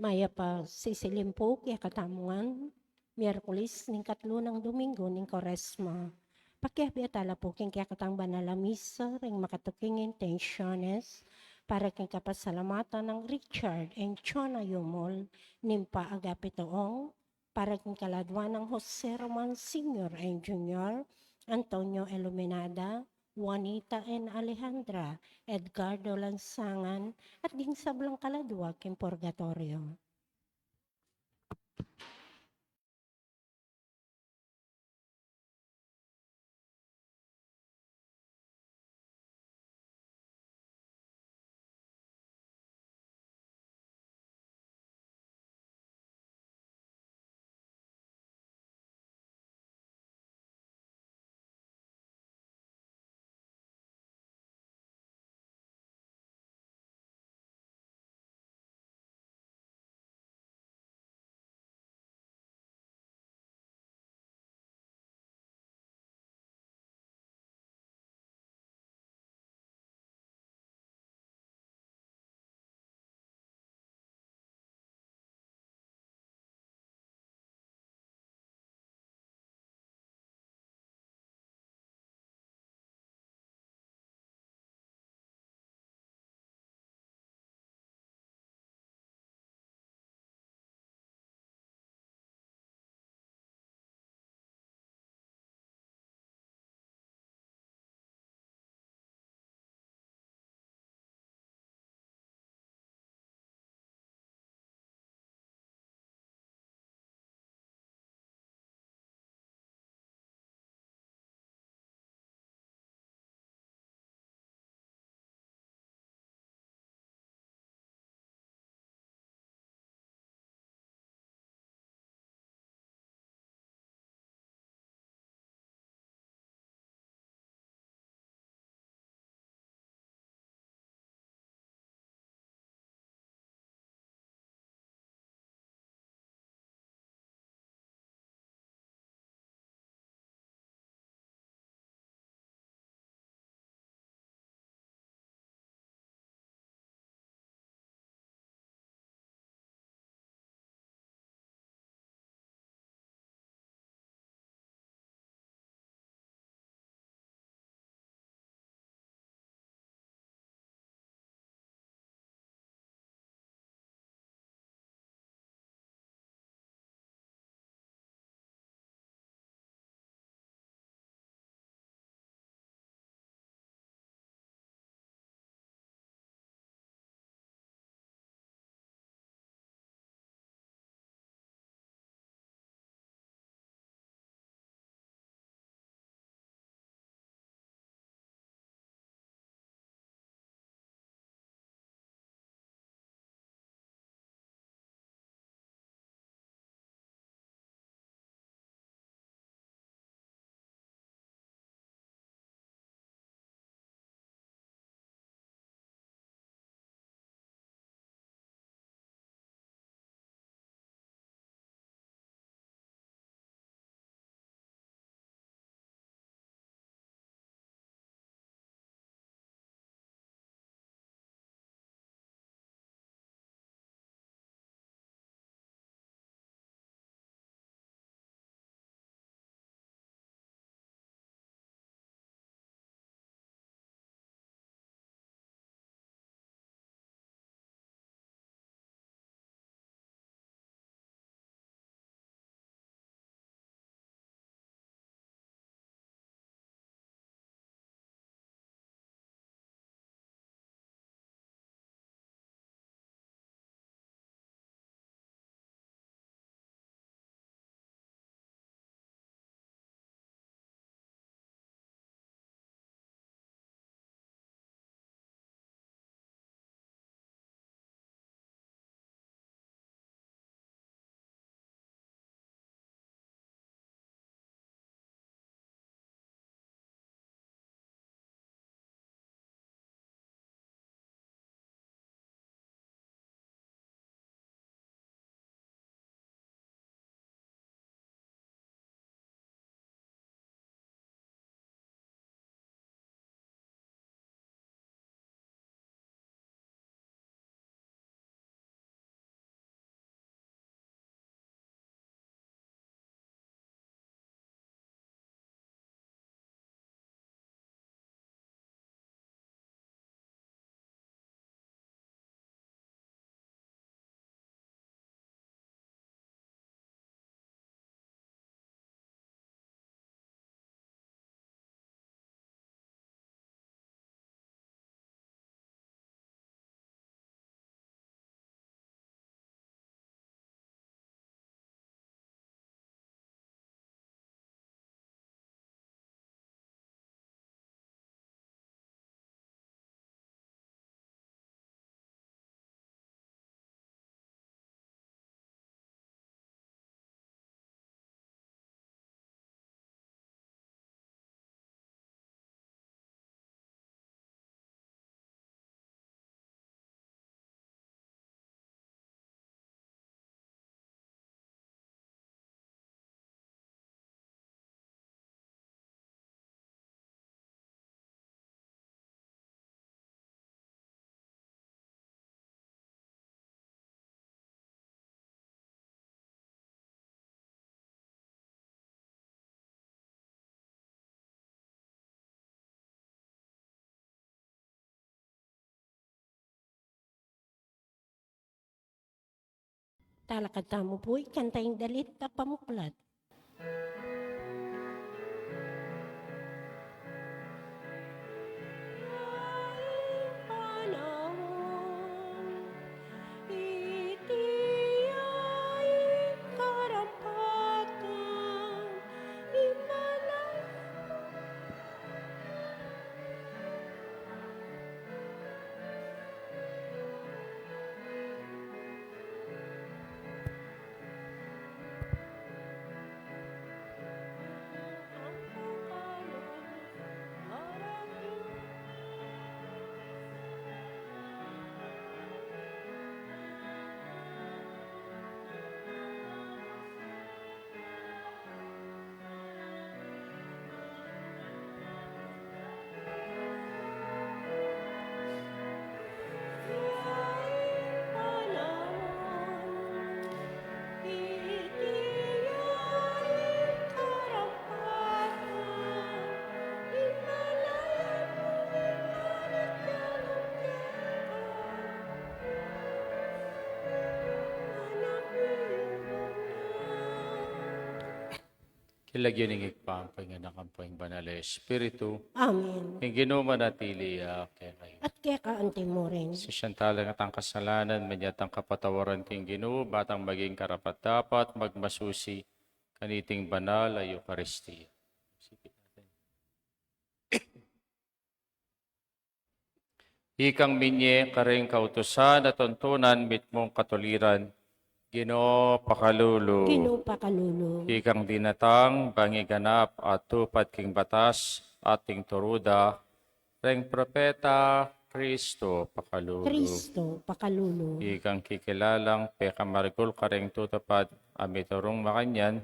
Maya pa sisilimpok ya katamungan, Miyerkules ning katlo ng Domingo ning Koresma. Pakiabiatala po king kaya katang banalamisa ring makatuking intentiones para king kapasalamatan ng Richard and Chona Yumol nimpa agapitoong para king kaladwa ng Jose Roman Sr. and Jr., Antonio Iluminada, Juanita and Alejandra, Edgardo Lansangan, at din sablang kaladwa king Purgatorio. Talakad tamo po, ikantayong dalit at pamuklat. Kilagyan ng igpampay nga nakampay banal na Espiritu, Amen. yung ginuma natili kaya kayo. At kaya kaantay mo rin. Si Siyantala nga tang kasalanan, manyatang kapatawaran king Ginoo, batang maging karapat dapat, magmasusi, kaniting banal ay Eucharistia. Ikang minye, karing kautusan at tuntunan, mitmong katuliran, Ginoo pakalulu. Kinupakalulong. Ikang dinatang, bangiganap at tupad king batas, ating turuda, reng propeta, Kristo pakalulu. Kristo, pakalulong. Ikang kikilalang, pekamargul karing tutupad, amiturong makanyan,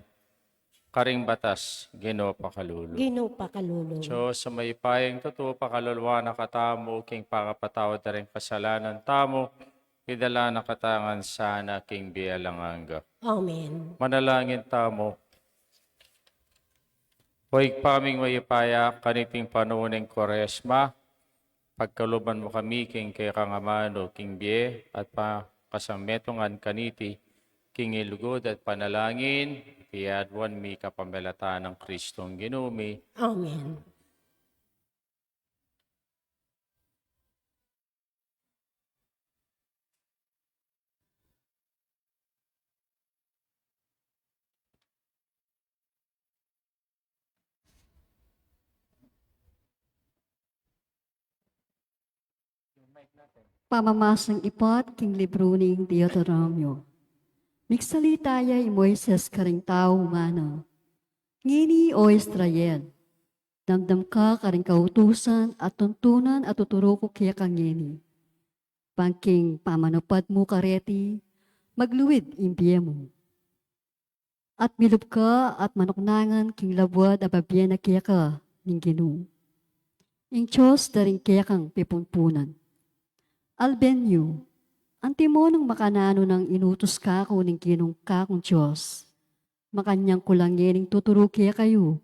karing batas, Ginoo pakalulu. Ginupakalulong. Diyos sa may payeng totoo, pakaluluwa na katamo, king pakapatawad na rin kasalanan tamo, idala na katangan sana king bialanganga. Amen. Manalangin tamo. Huwag paming mayupaya, kaniting panuning Koresma, pagkaluban mo kami king kay kangamano king biye, at kasametungan kaniti, king ilugod at panalangin, tiyadwan mi kapamelata ng Kristong ginumi. Amen. Pamamasang ipot king libro ning Deuteronomio. Migsalita ya Moises karing tao humana. Ngini o Israel, damdam ka karing kautusan at tuntunan at tuturo ko kaya kang ngini. Pangking pamanupad mo kareti, magluwid imbiye mo. At milub ka at manuknangan king labwad ababyan na kaya ka ning Ginoo. Ing Diyos daring kaya kang pipunpunan. Albenyo, antimo ng makanano ng inutos ka kuning kinong kakong Diyos. Makanyang kulangyening tuturo kaya kayo,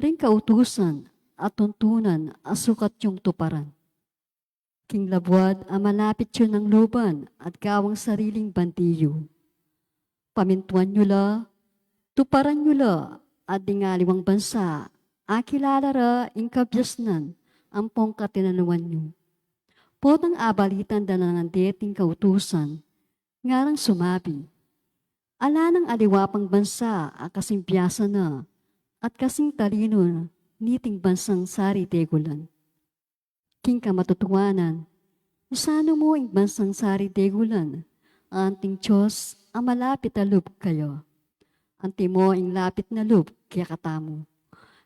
ring kautusan at tuntunan asukat yung tuparan. King labwad malapit yun ng luban at gawang sariling bantiyo. Pamintuan nyo la, tuparan nyo la, at dingaliwang bansa, akilalara ing kabyasnan, ampong katinanuan nyo. Potang abalitan da ng deting kautusan, ngarang sumabi. Ala ng aliwapang bansa kasing piyasa na at kasing talino na niting bansang sari tegulan. King ka matutuwanan, usano mo ing bansang sari tegulan, anting Diyos malapit na lub kayo. Anti mo ing lapit na lub kaya katamo,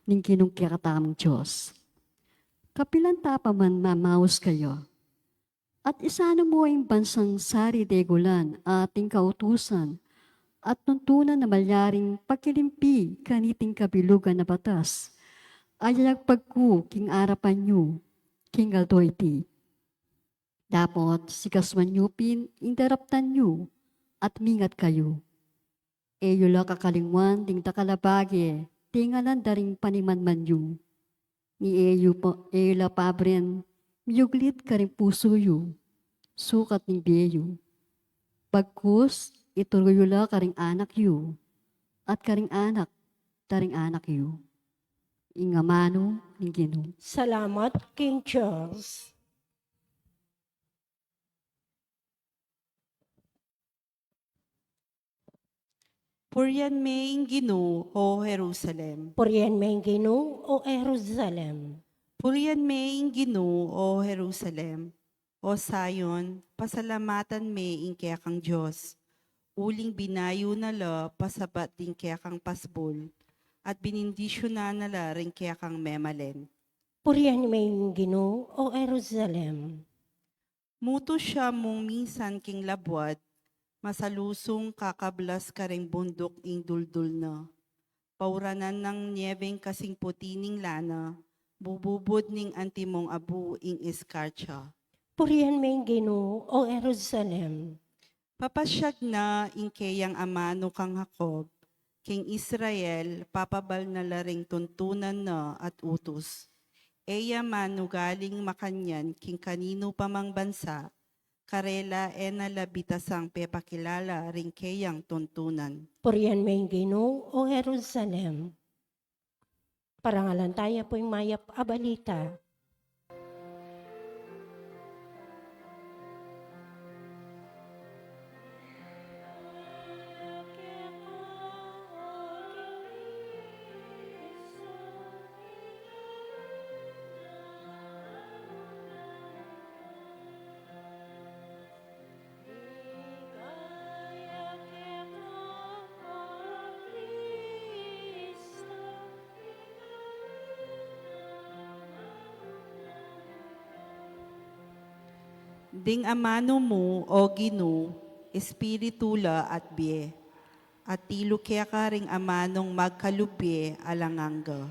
ning kinong kaya katamong Diyos. Kapilan tapaman mamaus kayo. At isano mo ang bansang sari degulan ating kautusan at tuntunan na malyaring pagkilimpi kaniting kabilugan na batas. Ayag pagku king arapan nyo, king aldoyti. Dapat sikaswan nyo pin interruptan nyo at mingat kayo. Eyo la kakalingwan ding takalabage, tingalan daring panimanman nyo. Ni eyo la pabren, miyuglit ka rin puso yu, sukat ng biyeyo. Bagkus, ituruyula karing anak yu, at karing anak, taring anak yu. Ingamano ni Ginoo. Salamat King Charles. Purihan may Ginoo, O Jerusalem. Purihan may Ginoo o Jerusalem. Purihan may Ginoo, O Jerusalem. O Sayon, pasalamatan may kaya kang Diyos. Uling binayo nala, pasabat din kaya kang pasbol. At binindisyo na nala rin kaya kang memalen. Purihan may Ginoo o Jerusalem. Muto siya mong minsan king labwat, masalusong kakablas ka ring bundok ing duldul na. Pauranan ng niebeng kasing puti ning lana, bububod ning antimong abu ing iskarcha. Purihan may Ginoo o Jerusalem. Papasyag na ing kayang amano kang Hakob, king Israel, papabal na laring tuntunan na at utos. Eya manu galing makanyan king kanino pamang bansa, karela nalabitasang pepakilala ring kayang tuntunan. Purihan may Ginoo o Jerusalem. Parangalan tayo po'y mayap abalita. Ding amano mo, o Ginoo, espiritula at biye, at tilo kaya ka ring amanong magkalubye alanganga.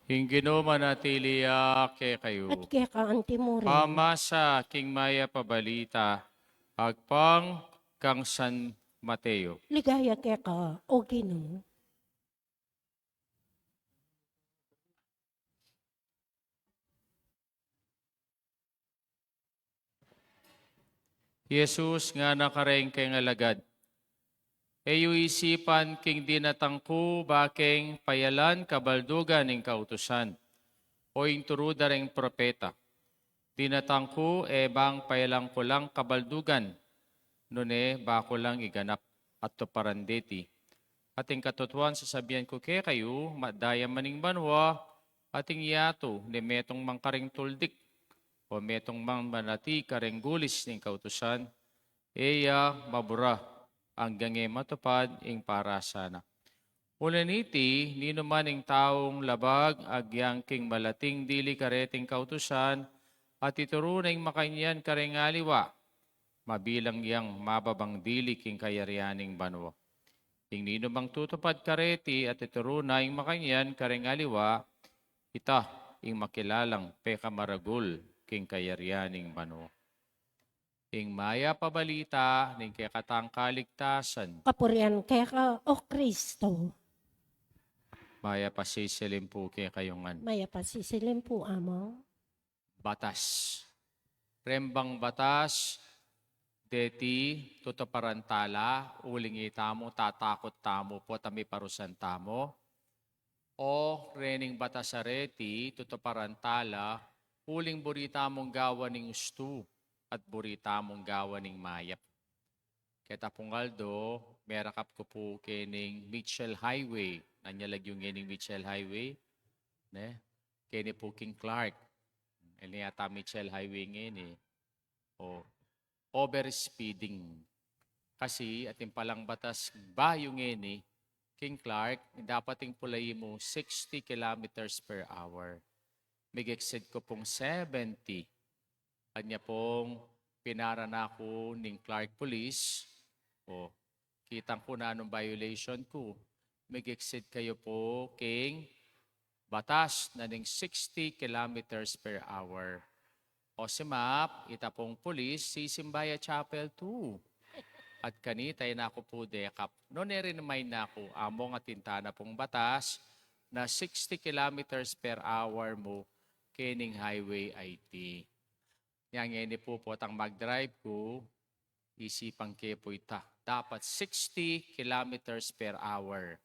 Hinggino manatiliya ke kayo. At kaya ka antimurin. Ama sa King Maya Pabalita, agpang kang San Mateo. Ligaya kaya ka o Ginoo. Jesus nga nakareng kay alagad. Eyo isipan king dinatangku baking payalan kabaldugan ning kautusan. O ing turuda ring propeta. Dinatangku bang payalang ko lang kabaldugan. Nune bako lang iganap at tuparandeti. Ating katutuan sasabihan ko kay kayo, madaya maning banwa, ating yato ni metong mangkaring tuldik. O metong mang manati karing gulis ning kautusan. Eya mabura ang gange matupad ing para sana. Ulaniti, nino man ing taong labag agyang king malating dili kareting kautusan at ituro na ing makanyan kareng aliwa, mabilang yang mababang dili king kayarianing banwa. Ing nino mang tutupad kareti at ituro na ing makanyan kareng aliwa, ita ing makilalang pekamaragul king kayarianing banwa. Ing maya pabalita ning kakatang kaligtasan, Kapurihan kaya ka o Kristo. maya pasisilim po kay kayongan. Maya pa sisilin po amo. Batas. Rembang batas, deti, tutuparantala, uling itamo, tatakot tamo po, tami parusan tamo. O rening batas areti, tutuparantala, uling burita mong gawa ning ustu, at burita mong gawa ning mayap. Kaya pungaldo, merakap ko po kining Mitchell Highway. Nanyalag yung kining Mitchell Highway. Ne? Kini po King Clark. Ini yata Mitchell Highway ngayon eh. O, overspeeding. Kasi ating palang batas ba yung ngayon eh, King Clark, dapat yung pulay mo 60 kilometers per hour. Mig-exceed ko pong 70. Kanya pong pinarana ko ng Clark Police. O, kitang ko na anong violation ko. Mig-exceed kayo po king batas na ng 60 kilometers per hour. O si Map, ita pong police, si Simbaya Chapel 2. At kanitay na ako po dekap. Noon remind na ako, among atintana pong batas na 60 kilometers per hour mo kining highway IT. Yang ini po potang mag-drive ko, isipang kepo ita. Dapat 60 kilometers per hour.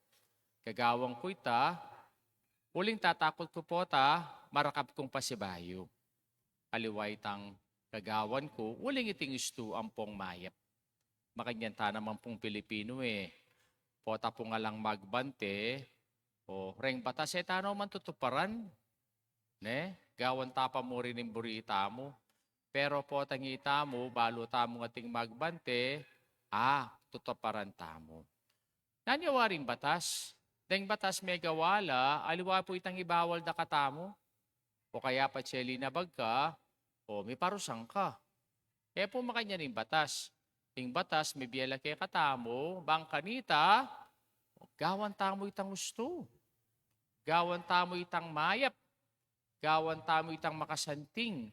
Kagawang ko ita, uling tatakot ko po ta, marakap kong pasibayo. Aliway tang kagawan ko, uling iting istu ampong mayap. Makanyan ta naman pong Pilipino eh. Pota po nga lang magbante, o reng batas eh tanaw man tutuparan. Ne? Gawan tapa mo rin yung burita mo. Pero po tangita mo, balo tamo ating magbante, tutuparan tamo. Nanyawaring batas. Deng batas may gawala, aliwa po itang ibawal da katamo. O kaya pa na bagka, o may parusang ka. Kaya po makanya ning batas. Ting batas may biyala kay katamo, bang kanita, gawan tamo itang gusto. Gawan tamo itang mayap. Gawan tamo itang makasanting.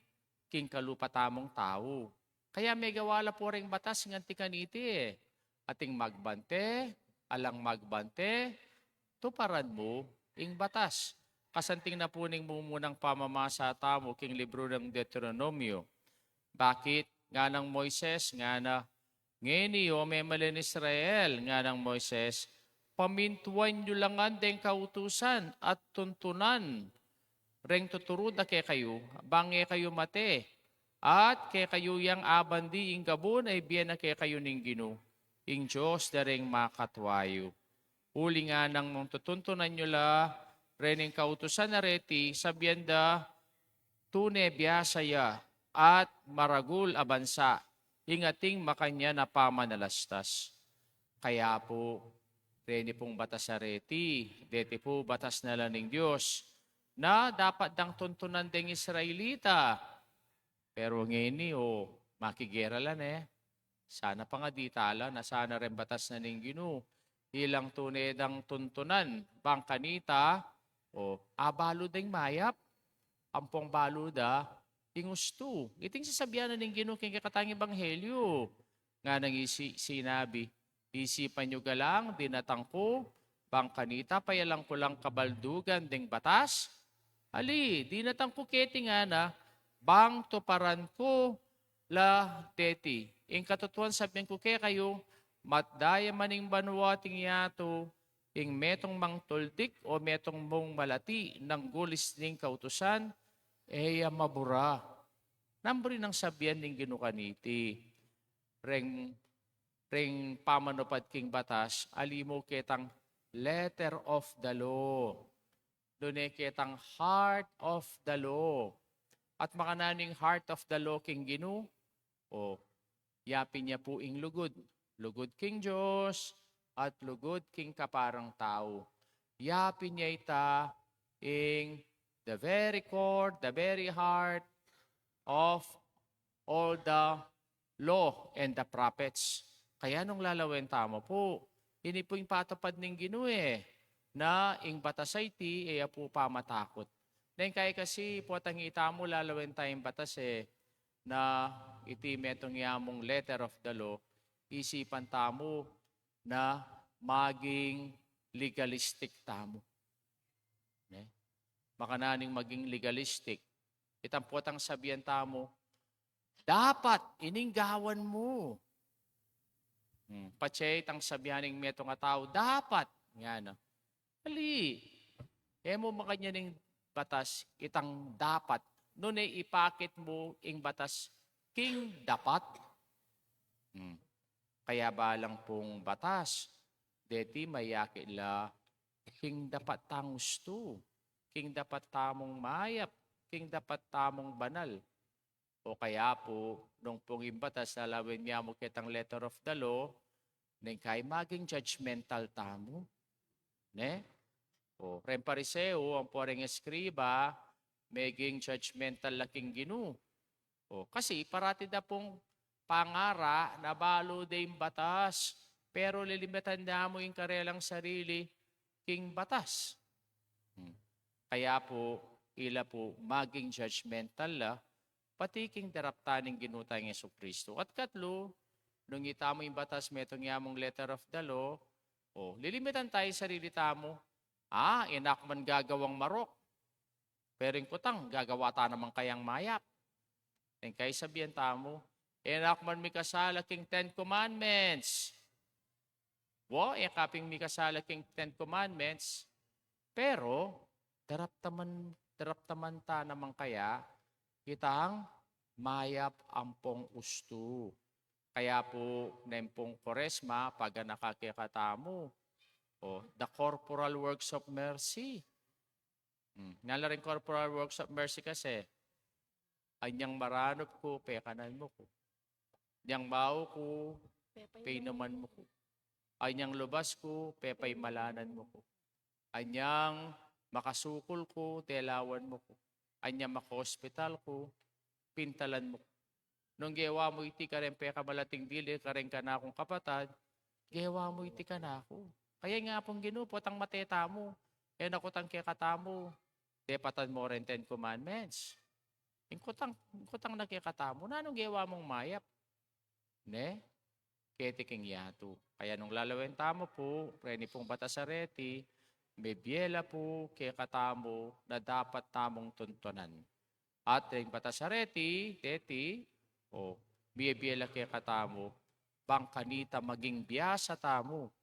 King kalupa tamong tao. Kaya may gawala po ring batas nganti kaniti eh. Ating magbante, alang magbante, tuparan mo ing batas. Kasanting na po ning mumunang pamamasa tamo king libro ng Deuteronomio. Bakit? Nga ng Moises, nga na ngeni o memalin Israel, nga ng Moises, pamintuan nyo lang ang kautusan at tuntunan. Reng tuturuda kay kayo, bange kayo mate. At kay kayo yang abandi ing gabon ay biyan na kay kayo ning Gino. Ing Diyos da ring makatwayo. Uli nga nang nung tutuntunan nyo la, rening kautusan na reti, sabiyan da, tune biyasaya at maragul abansa, ingating makanya na pamanalastas. Kaya po, reni pong batas na reti, deti po batas na lang ng Diyos, na dapat dang tuntunan ding Israelita. Pero ngayon makigera lang eh. Sana pa nga di tala na sana rin batas na ning Gino. Ilang tunedang tuntunan, bang kanita, abalo ding mayap, ampong baluda, ingusto. Iting sasabihan na ning Gino king kakatang ebanghelyo. Nga nang sinabi, isipan nyo galang, dinatang ko, bang kanita, payalang ko lang kabaldugan ding batas, ali, di natang kuketi nga na, bang tuparan ko la teti. Ing katutuan sabihin ko kaya kayo, matdaya maning banwating yato, ing metong mang tultik o metong mong malati ng gulis ning kautusan, mabura. Namburi ng sabihan ning ginukaniti. Reng pamanupad king batas, alimo ketang letter of the law. Doon kitang heart of the law. At makananing heart of the law king Gino, yapin niya po ing lugod. Lugod king Diyos at lugod king kaparang tao. Yapin niya ita ing the very core, the very heart of all the law and the prophets. Kaya nung lalawin tamo po, ini po yung patupad ng Gino na ing batasay ti, po pamatakot. Then kaya kasi po tangita mo lalawin tayong batas na iti metong yamong letter of the law, isipan tamo na maging legalistic tamo. Makananing maging legalistic. Itang potang sabihan tamo, dapat ininggawan mo. Patsay itang sabihaning metong tao, dapat. Nga na. Ali, mo makanya ning batas, itang dapat. Noon ipakit mo ing batas, king dapat. Kaya balang pong batas, deti mayakit la, king dapat tang gusto, king dapat tamong mayap, king dapat tamong banal. O kaya po, nung pong imbatas, lalawin niya mo kitang letter of the law, nang kay maging judgmental tamo. Ne? O, rempariseo, ang poreng eskriba, maging judgmental laking Ginoo. Kasi parati na pong pangara na balo day batas, pero lilimatan na mo yung karelang sarili king batas. Kaya po, ila po maging judgmental la, pati king daraptaning Ginoo tayong Jesucristo. At katlo, nung itamo yung batas, metong yamong letter of the law, lilimitan tayo sarili tamo. Inak man gagawang marok. Pero yung kutang, gagawa ta naman kayang mayap. Kaya sabihan tamo, inak man mi kasala king 10 Commandments. Kaping mi kasala king 10 Commandments. Pero, daraptaman ta naman kaya, kitang mayap ampong usto. Kaya po, nempong Koresma, pag nakakikatamo, the corporal works of mercy. Nala rin corporal works of mercy kasi, anyang maranop ko, pekanan mo ko. Anyang bao ko, painuman mo ko. Anyang lubas ko, pepay malanan mo ko. Anyang makasukol ko, telawan mo ko. Anyang maka-hospital ko, pintalan mo ko. Nung gewa mo iti ka rin peka malating dili, ka rin ka na akong kapatad, gewa mo iti ka na ako. Kaya nga pong ginupot ang mateta mo. Nakutang kekata mo. Depatan mo rin 10 Commandments. Ingkutang nakikata mo. Nanong gewa mong mayap? Ketiking yato. Kaya nung lalawin tamo po, preni pong batasareti, may biyela po kekata mo na dapat tamong tuntunan. At yung batasareti, teti, biyela kekata mo, bang kanita maging biyasa tamo,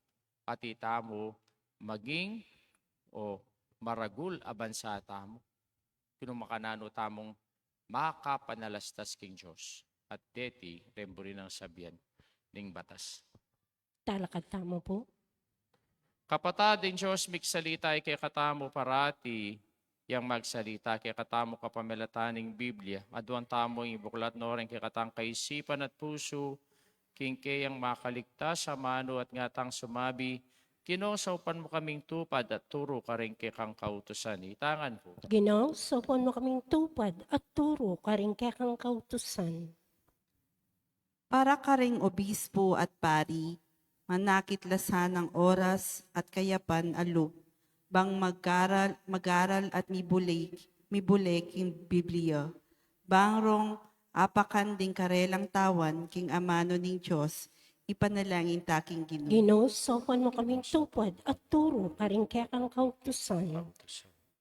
at itamo maging maragul abansa tamo. Kinumakanano tamong makapanalastas king Diyos. At teti, rembo rin ang sabihan ning batas. Talakad tamo po. Kapatad din Diyos, miksalita ay kay katamo parati, yang magsalita kay katamo kapamilataning Biblia. Aduan tamo yung ibuklat no rin kay katang kaisipan at puso, king kayang makaligtas sa mano at ngatang sumabi, kinosaupan mo kaming tupad at turo ka rin kay kang kautusan. Itangan po. Ginoo, sopon mo kaming tupad at turo ka rin kang kautusan. Para ka ring obispo at pari, manakitlasan ng oras at kayapan alub, bang magaral at mibulek yung Biblia. Bang rong apakan ding karelang tawan king amano ning Diyos, ipanalangin taking Ginoo. Ginoo, sopon mo kaming tupad at turo ka rin kang kautusan.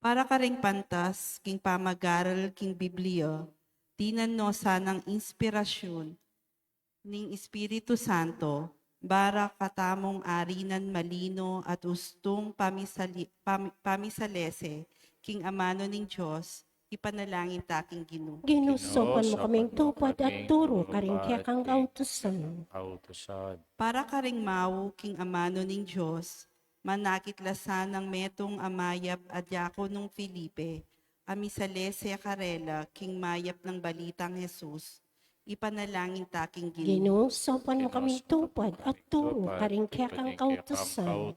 Para ka ring pantas king pamagaral king Biblia, tinan no sanang inspirasyon ning Espiritu Santo, bara katamong arinan malino at ustong pamisalese, king amano ning Diyos, ipanalangin taking Ginoo. Ginoo, sopon mo kaming tupad at turo ka rin kang kautusan. Para ka ring mau, king amano ning Diyos, manakitlasan ng metong amayap at yako nung Filipe, amisalese karela, king mayap ng balitang Jesus, ipanalangin taking Ginoo. Ginoo, sopon mo kaming tupad at turo ka rin kang kautusan.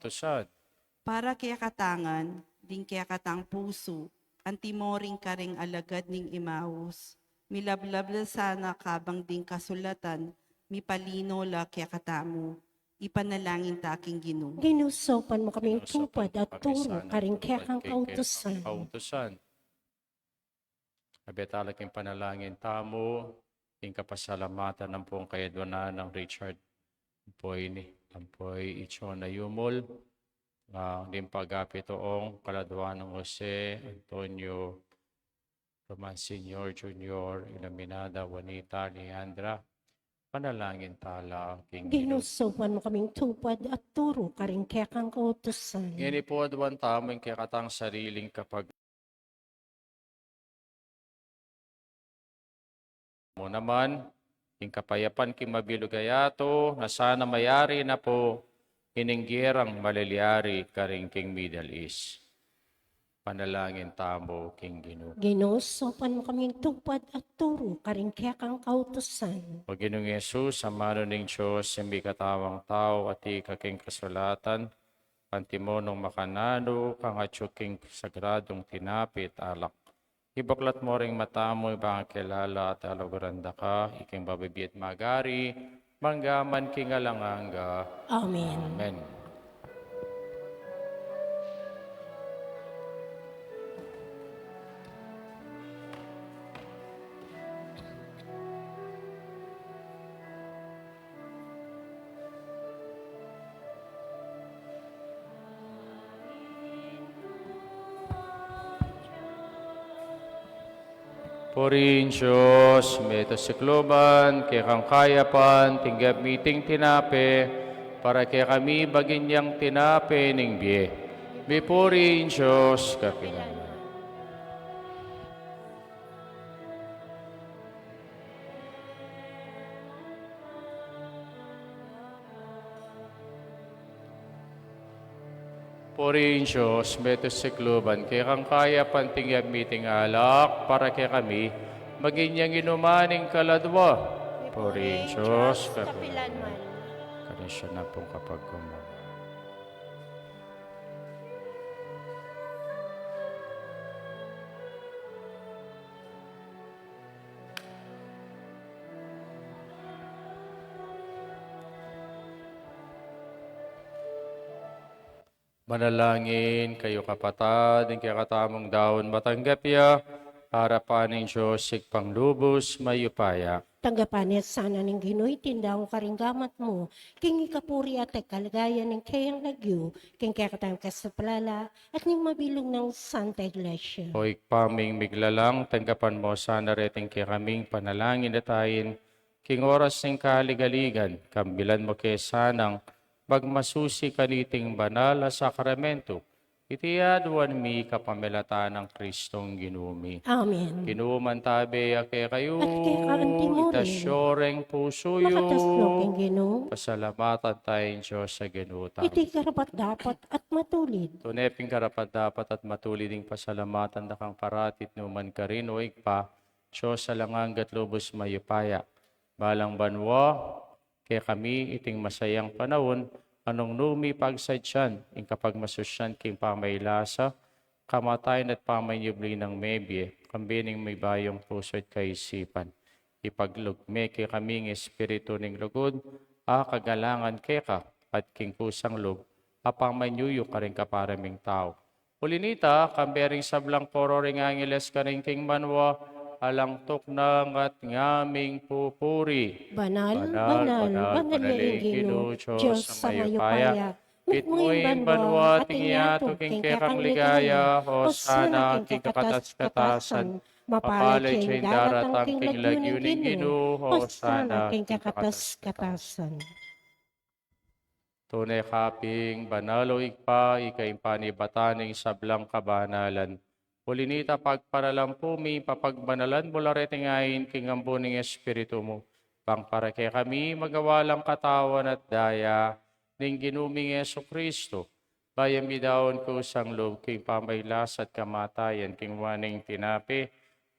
Para kaya katangan, din kaya katang puso, antimoring ka ring alagad ning Imaus, milablab la sana kabang ding kasulatan, mipalino la kaya katamo, ipanalangin taking Ginoo. Ginoo, sopon mo kaming tupad at turo ka rin kang kautusan. Abetala king panalangin tamo, king kapasalamatan ng pong kayadwanan ng Richard Ampoy Ichona Yumol, din pagapitoong kaladuan ng Jose Antonio Roman Sr. Jr., Ilaminada, Juanita, Leandra, panalangin tala king Ginoo, sopon mo kaming tupad at turo ka rin kang kautusan. Ngini po adwan tamo yung katang sariling kapag mo naman, yung kapayapan king mabilugayato, na sana mayari na po, hininggirang maliliari karing king Middle East. Panalangin tamo king Ginoo. Ginoo, sopon mo kaming tupad at turo ka rin kang kautusan. O Ginoong Yesus, sa mano ning Diyos, simbi katawang tao at ikaking kasulatan, pantimonong makanano, kangatsuking sagradong tinapit alak, Ibaklat mo ring mata mo ibang kilala at alaguranda ka, iking babibi at magari, manggaman kingalanganga. Amen. Amen. Purin Diyos, meto sikloban, kaya kang kayapan, tinggap meeting tinape, para kaya kami baginyang tinape ning biye. May purin Diyos, kapilan. Purin Diyos, meto sikloban, kaya kang kayapan, tinggap meeting alak, para kaya kami baginyang inumaning kaladwa. Purin Diyos, kapilan. kapilanman. Kanisya na pong kapag gumawa. Manalangin kayo kapatid, ang kakatamong daon matanggap ya, harapan ng Diyos, sikpang lubos, mayupaya. Tanggapan niya sana ng Ginoy, tindaw karinggamat mo, king ikapuri at kalagayan ng kayang lagyo, king kakatang kasaplala, at ning mabilog ng Santa Iglesia. O ikpaming miglalang, tanggapan mo sana reting kay kaming panalangin na tayin, king oras ng kaligaligan, kambilan mo kay sanang, magmasusi kaniting banal na sakramento, itiyaduan mi kapamilata ng Kristong ginumi. Amen. Kinuman tabi ake kayo, At kay kaanting mo rin. itasyoreng pusuyo, Makataslok ang Ginoo, pasalamatan tayong Diyos sa ginutam. iti karapat dapat at matulid. Tuneping karapat dapat at matuliding pasalamatan na kang paratit numan ka rin o ikpa, Diyos sa langanggat lubos mayupaya. Balang banwa, kaya kami iting masayang panahon, anong numi pagsadyan, ing kapag masusyan king pamaylasa, kamatayan at pamanyubli ng mebye, kambining may bayong puso at kaisipan. Ipaglugme kay kaming espiritu ng lugod, kagalangan keka, at king kusang lug, apang manyuyo ka rin kaparaming tao. Ulinita, kambering sablang poro ring angeles ka rin king manwa, alang tuknang at ngaming pupuri. Banal, banal, banal yung Ginoo, Diyos sa mayupaya. Mitmuin banwa, tingiyato, king kekang ligaya, Hosana, king kakatas-katasan, mapalay king daratang king lagyo ng Ginoo, Hosana, king kakatas-katasan. Tunay kaping banalo ikpa, ikaing panibataning sablang kabanalan. Ulinita pagparalampumi, papagbanalan mula retingayin king ambuning espiritu mo. Pang para kay kami magawalang katawan at daya, ning ginuming Yeso Kristo. Bayang bidawon ko sang loob king pamaylas at kamatayan king waning tinapi,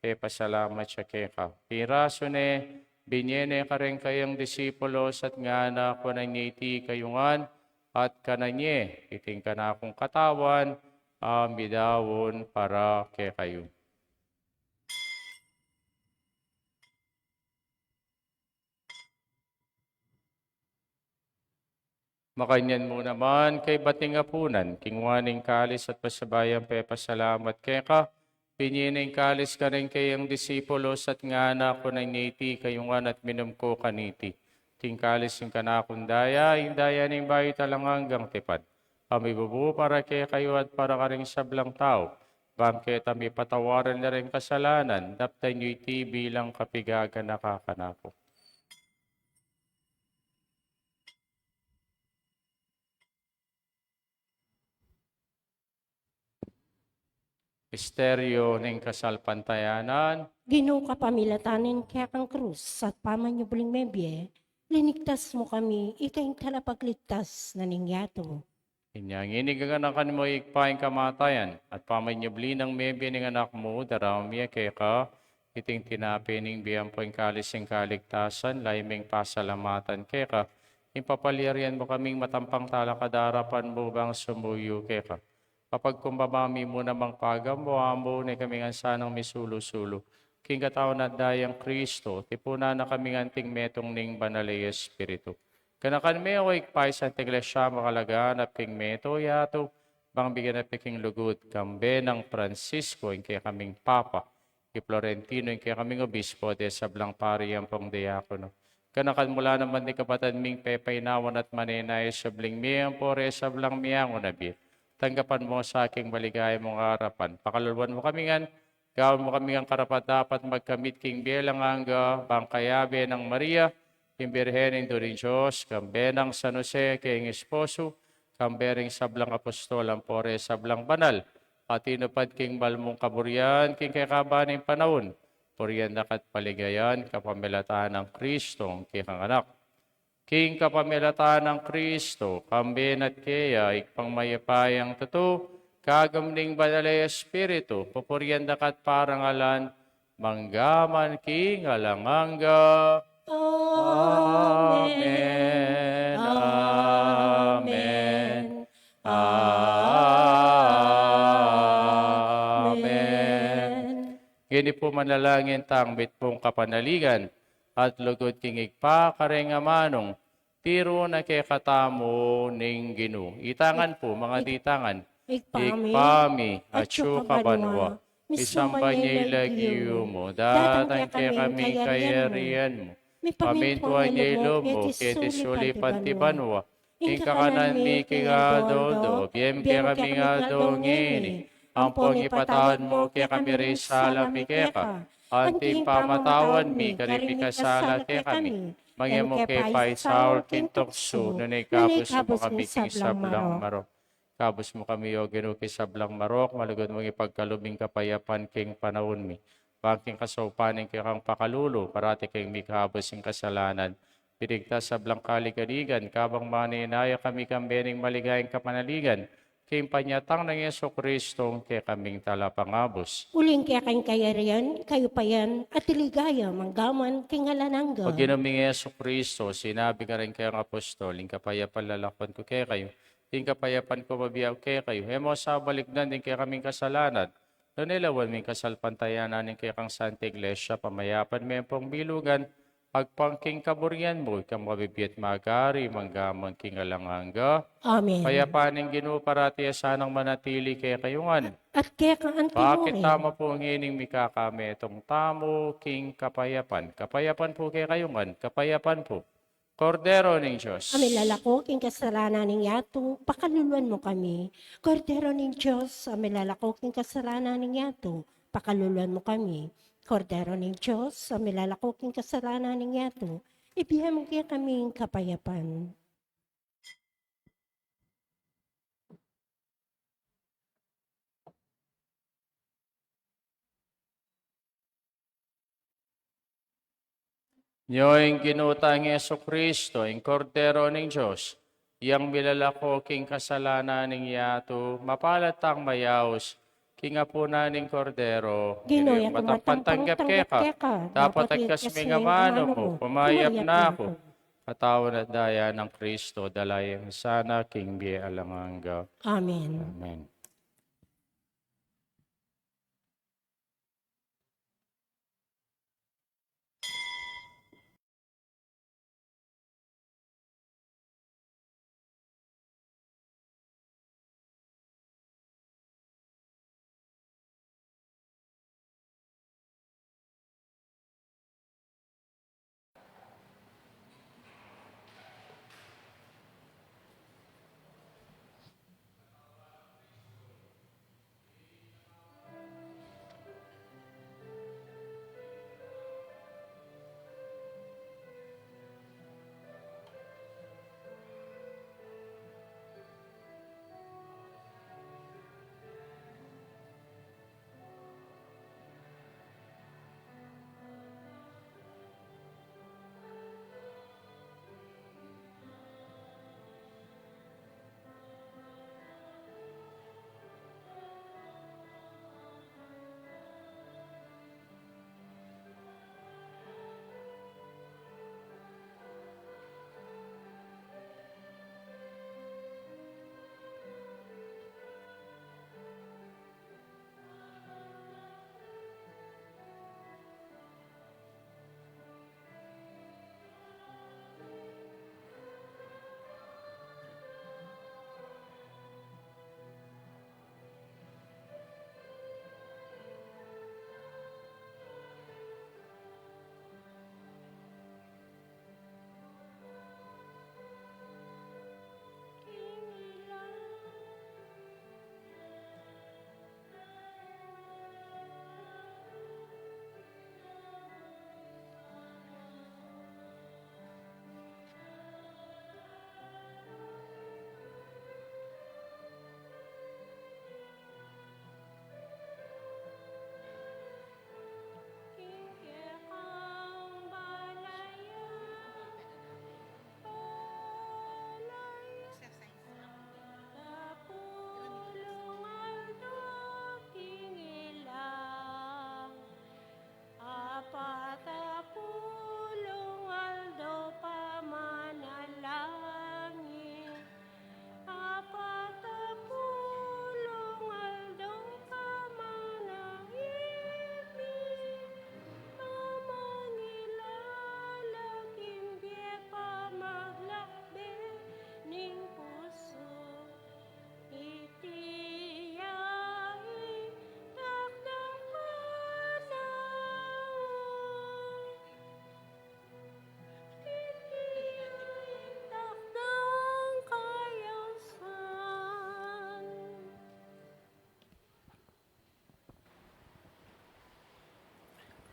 pasalamat siya keka. Piraso ne, binyene ka rin kayang disipulos at nga na kunanya iti kayungan at kananye iting kanakong katawan, bidawon para kay kayo. Makanyan mo naman kay bating apunan, kingwaning kalis at pasabayang pasalamat kay ka, pinyining kalis ka rin kayang disipulos at nga na kunanyiti kayungan at minum ko kaniti. Ting kalis yung kanakundaya, yung daya ng bayo talang hanggang tipad. Kami bubu para kay kayo at para ka rin sablang tao. Bangket kami patawaran na rin kasalanan, daptan nyo iti bilang kapigaga nakakanako. Misteryo ng kasalpantayanan, Ginoo ka pamilatanin kaya kang krus at pamanyubling mebye, linigtas mo kami, ikaing talapagligtas na ningyato. inyang inigaganan mo ikpaing kamatayan, at pamanyubli ng mebye ng anak mo, daramya kay ka, iting tinapi ng biyang po'ing kalising kaligtasan, laiming pasalamatan kay ka, impapalirian mo kaming matampang talakadarapan mo bang sumuyo kay ka. Kapag kumbabami mo namang pagamo na kami nga sanang misulo-sulo. King katawan na dayang Kristo, tipuna na kami nganting metong ning banalay Espiritu. Kanakan me o ikpay sa iglesia makalagaan at king meto yato, bang bigyan na piking lugod, kambe ng Francisco, in kaya kaming Papa, ki Florentino, in kaya kaming Obispo, de sablang pari ang pong diakono. Kanakan mula naman ni kapatid ming pepaynawan at manenay sabling miyang pore sablang miyang unabi. Tanggapan mo sa aking maligaya mong harapan. Pakaluluan mo kami ngan, gawin mo kami ang karapat dapat magkamit king bielang hangga, bangkayabe ng Maria, king Birhening do Diyos, kambe ng San Jose, king esposo, kambering sablang apostol, ang pore sablang banal, at inupad king balmong kaburian, king kakabaning panahon, puriyan nakat paligayan, kapamilataan ng Kristong kikang anak. King kapamilatan ng Kristo, kambin at kaya, ikpang mayapayang totoo, kagamning banalay Espiritu, pupuriyan dakat parangalan, manggaman king alanganga. Amen. Amen. Amen. Gini po manalangin tangbit pong kapanaligan, at lugod king igpa karengamanong, tiro na kay katamo ning Ginu. Itangan po, mga ditangan. Ikpami, at kabanwa, isambay niya ilagyo mo, datang kay kami kayarian mo. Pamintuan niya ilo mo, kiti sulipan ti banwa, ingkakanan mi kigadodo, biem kay kami nga dongini, ang pangipatahan mo kay kami risala mi keka, anting pamatawan mi karipika sala kay kami, mangyamo kay Pai Saul kintokso, nunay kapos mo kami king sablang marok. Kabos mo kami o ginuki sablang marok, malugod mong ipagkalubing kapayapan king panahon mi. Pagking kasaupanin kay kang pakalulo, parati kayong mi kabos yung kasalanan. Pirigtas sablang kaligaligan, kabang maninaya kami kambening maligayang kapanaligan, kay panyatang ng Yeso Kristong kay kaming talapangabos. Uling kaya kayong kayarian, kayo pa yan, at iligaya, manggaman, kingalanangga. Pag ginaming Yeso Kristo, sinabi ka rin kayong apostol, yung kapayapan lalakpan ko kay kayo, yung kapayapan ko mabiyaw kay kayo, hemo sa balikdan din kay kaming kasalanan, nanilawan ming kasalpantayanan din kay kang Santa Iglesia, pamayapan may pong bilugan, pagpangking kaburian mo, ikang mabibiyat magari, manggamang kingalanganga, Amen. payapaning Ginoo parati sanang manatili kay kayungan. At kaya kang Bakit antinurin. tama po ang ining mikakame itong tamo king kapayapan? Kapayapan po kay kayungan, kapayapan po. Kordero ng Diyos. Amin lalako, king kasalanan ng yato, pakaluluan mo kami. Kordero ng Diyos, amin lalako, king kasalanan ng yato, pakaluluan mo kami. Kordero ng Diyos, amin lalako, king kasalanan ng yato, ibigay mo kaya kaming kapayapan. Nyo'y ginutang Yeso Kristo, ang kordero ng Diyos, iyang milalako king kasalanan ng yato, mapalatang mayaos, king apuna ng kordero, Ginoy, ako matangpantanggap keka, dapat ay kasming amano mo, pumayap na ako. Katawan at daya ng Kristo, dalayang sana, king biye alanganga. Amen. Amen.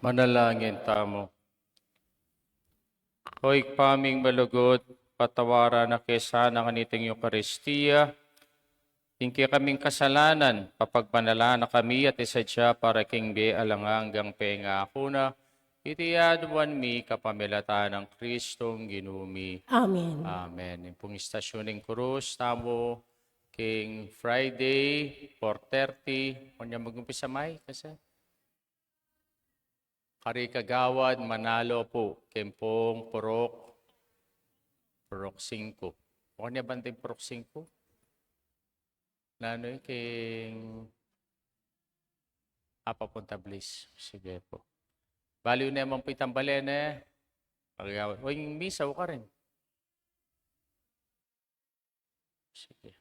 Manalangin tamo. Hoy paming malugod, patawara na kesana kaniting Eucharistia, tingki kaming kasalanan, papagpanala na kami at isadya para king be alangang penga ako na, itiyaduan mi kapamilata ng Kristong ginumi. Amen. Amen. Yung pong istasyon ng krus, tamo, King Friday, 4:30. Kanya mag-umpisa may kasi? Kari Kagawad, Manalo po. Kempong, Purok 5. Kanya banding Purok 5? Nanoy, King... Papunta Bliss. Sige po. Baliw na yung pitang balene. Kagawad. O yung misaw ka rin. Sige.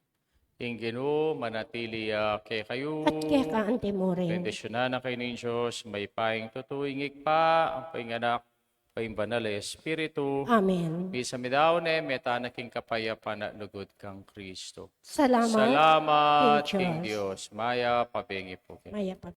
Ingino, manatili kay kayo. At kaya ka antimurin. Bendisyonan na kayo ng Diyos, may paing tutuingig pa, ang painganak, paing banal ay Espiritu. Amen. Bisa mi daw ne, metanaking kapayapa na lugod kang Kristo. Salamat. Salamat, King King Diyos. Maya, pabengi po. Maya pa.